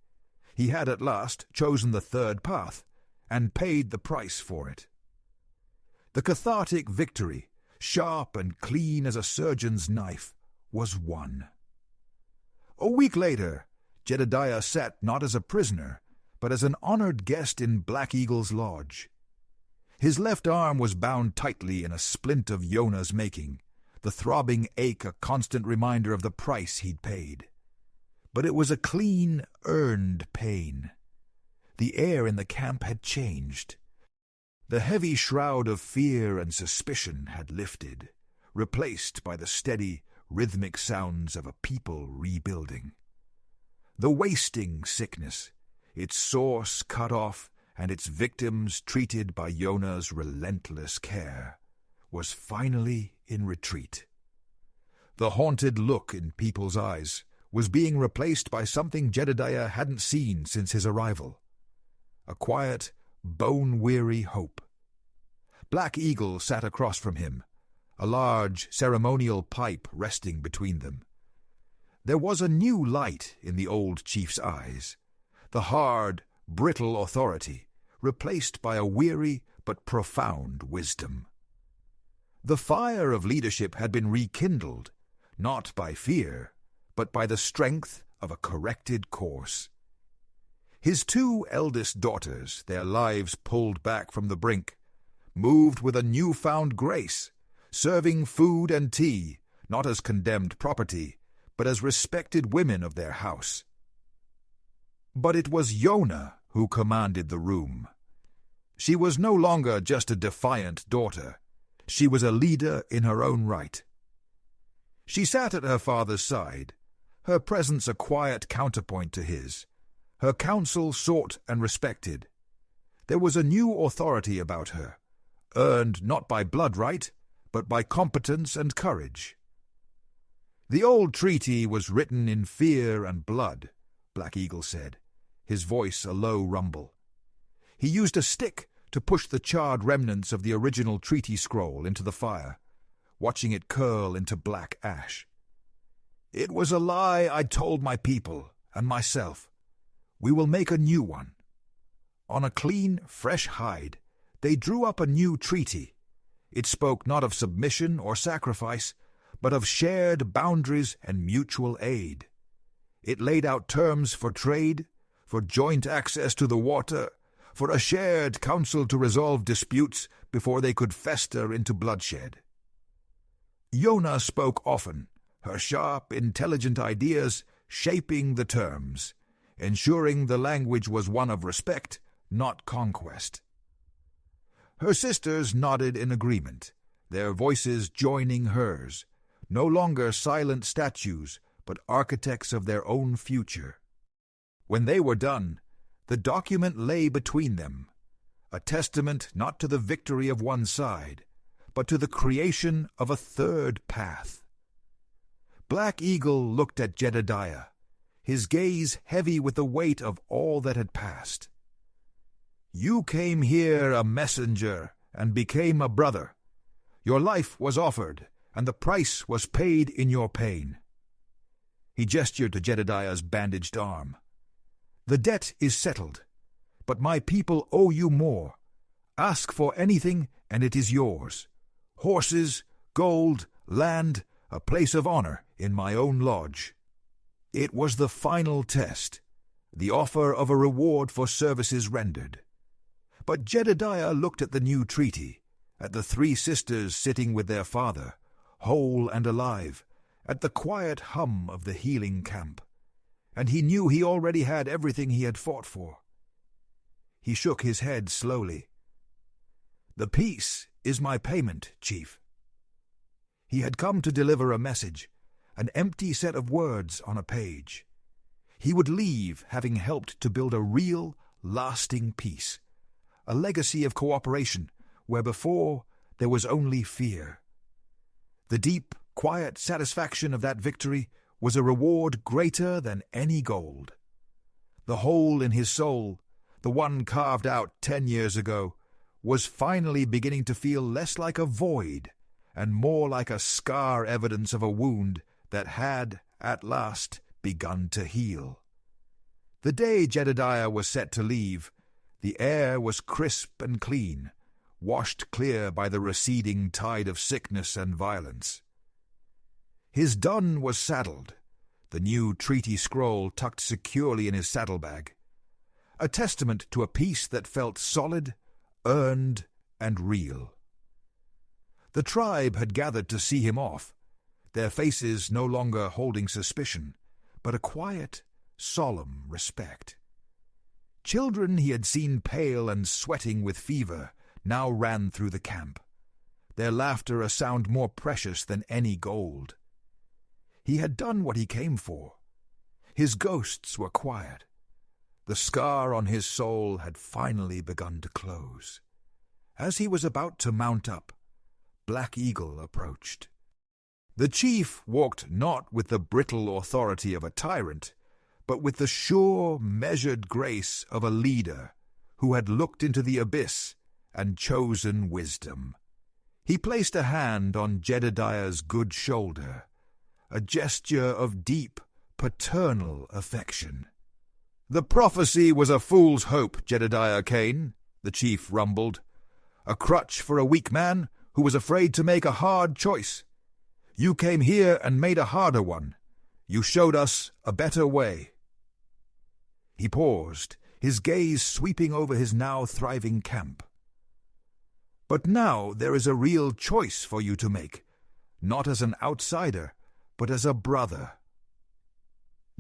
He had at last chosen the third path, and paid the price for it. The cathartic victory, sharp and clean as a surgeon's knife, was won. A week later, Jedediah sat not as a prisoner, but as an honored guest in Black Eagle's lodge. His left arm was bound tightly in a splint of Yona's making, the throbbing ache a constant reminder of the price he'd paid. But it was a clean, earned pain. The air in the camp had changed. The heavy shroud of fear and suspicion had lifted, replaced by the steady, rhythmic sounds of a people rebuilding. The wasting sickness, its source cut off and its victims treated by Yona's relentless care, was finally in retreat. The haunted look in people's eyes was being replaced by something Jedediah hadn't seen since his arrival. A quiet, bone-weary hope. Black Eagle sat across from him, a large ceremonial pipe resting between them. There was a new light in the old chief's eyes, the hard, brittle authority, replaced by a weary but profound wisdom. The fire of leadership had been rekindled, not by fear, but by the strength of a corrected course. His two eldest daughters, their lives pulled back from the brink, moved with a newfound grace, serving food and tea, not as condemned property, but as respected women of their house. But it was Yona who commanded the room. She was no longer just a defiant daughter. She was a leader in her own right. She sat at her father's side, her presence a quiet counterpoint to his, her counsel sought and respected. There was a new authority about her, earned not by blood right, but by competence and courage. "The old treaty was written in fear and blood," Black Eagle said, his voice a low rumble. He used a stick to push the charred remnants of the original treaty scroll into the fire, watching it curl into black ash. "It was a lie I told my people and myself. We will make a new one." On a clean, fresh hide, they drew up a new treaty. It spoke not of submission or sacrifice, but of shared boundaries and mutual aid. It laid out terms for trade, for joint access to the water, for a shared council to resolve disputes before they could fester into bloodshed. Yona spoke often, her sharp, intelligent ideas shaping the terms, ensuring the language was one of respect, not conquest. Her sisters nodded in agreement, their voices joining hers, no longer silent statues, but architects of their own future. When they were done, the document lay between them, a testament not to the victory of one side, but to the creation of a third path. Black Eagle looked at Jedediah, his gaze heavy with the weight of all that had passed. "You came here a messenger and became a brother. Your life was offered, and the price was paid in your pain." He gestured to Jedediah's bandaged arm. "The debt is settled, but my people owe you more. Ask for anything, and it is yours. Horses, gold, land, a place of honor in my own lodge." It was the final test, the offer of a reward for services rendered. But Jedediah looked at the new treaty, at the three sisters sitting with their father, whole and alive, at the quiet hum of the healing camp, and he knew he already had everything he had fought for. He shook his head slowly. "The peace is my payment, Chief." He had come to deliver a message, an empty set of words on a page. He would leave having helped to build a real, lasting peace, a legacy of cooperation where before there was only fear. The deep, quiet satisfaction of that victory was a reward greater than any gold. The hole in his soul, the one carved out 10 years ago, was finally beginning to feel less like a void and more like a scar evidence of a wound that had, at last, begun to heal. The day Jedediah was set to leave, the air was crisp and clean, washed clear by the receding tide of sickness and violence. His dun was saddled, the new treaty scroll tucked securely in his saddlebag, a testament to a peace that felt solid, earned, and real. The tribe had gathered to see him off, their faces no longer holding suspicion, but a quiet, solemn respect. Children he had seen pale and sweating with fever now ran through the camp, their laughter a sound more precious than any gold. He had done what he came for. His ghosts were quiet. The scar on his soul had finally begun to close. As he was about to mount up, Black Eagle approached. The chief walked not with the brittle authority of a tyrant, but with the sure, measured grace of a leader who had looked into the abyss and chosen wisdom. He placed a hand on Jedediah's good shoulder, a gesture of deep, paternal affection. "The prophecy was a fool's hope, Jedediah Kane," the chief rumbled. "A crutch for a weak man who was afraid to make a hard choice. You came here and made a harder one. You showed us a better way." He paused, his gaze sweeping over his now thriving camp. "But now there is a real choice for you to make, not as an outsider, but as a brother."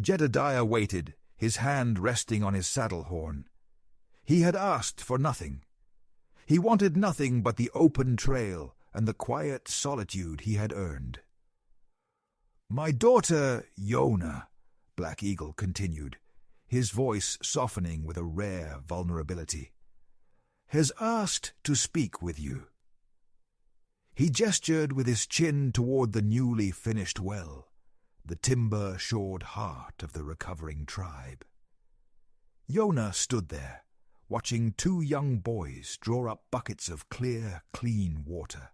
Jedediah waited, his hand resting on his saddle horn. He had asked for nothing. He wanted nothing but the open trail and the quiet solitude he had earned. "My daughter, Yona," Black Eagle continued, his voice softening with a rare vulnerability, "has asked to speak with you." He gestured with his chin toward the newly finished well, the timber-shored heart of the recovering tribe. Yona stood there, watching two young boys draw up buckets of clear, clean water.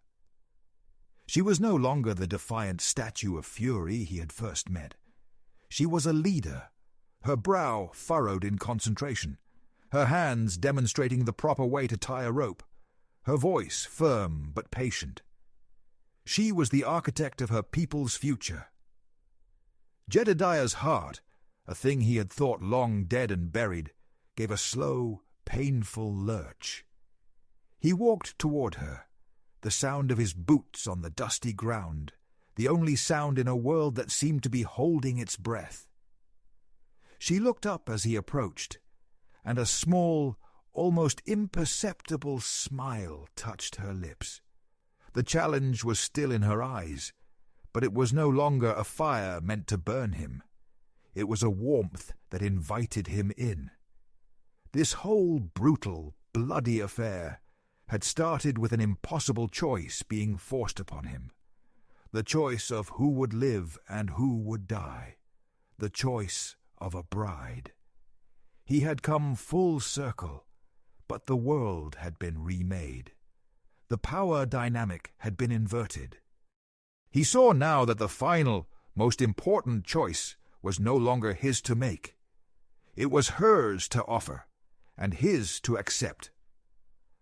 She was no longer the defiant statue of fury he had first met. She was a leader, her brow furrowed in concentration, her hands demonstrating the proper way to tie a rope, her voice firm but patient. She was the architect of her people's future. Jedediah's heart, a thing he had thought long dead and buried, gave a slow, painful lurch. He walked toward her, the sound of his boots on the dusty ground, the only sound in a world that seemed to be holding its breath. She looked up as he approached, and a small, almost imperceptible smile touched her lips. The challenge was still in her eyes, but it was no longer a fire meant to burn him. It was a warmth that invited him in. This whole brutal, bloody affair had started with an impossible choice being forced upon him. The choice of who would live and who would die. The choice of a bride. He had come full circle, but the world had been remade. The power dynamic had been inverted. He saw now that the final, most important choice was no longer his to make. It was hers to offer, and his to accept.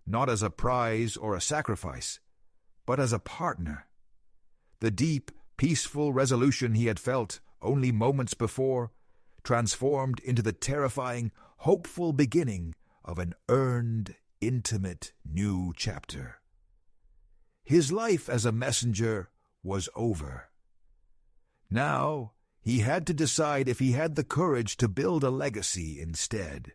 Not as a prize or a sacrifice, but as a partner. The deep, peaceful resolution he had felt only moments before transformed into the terrifying, hopeful beginning of an earned, intimate new chapter. His life as a messenger was over. Now he had to decide if he had the courage to build a legacy instead.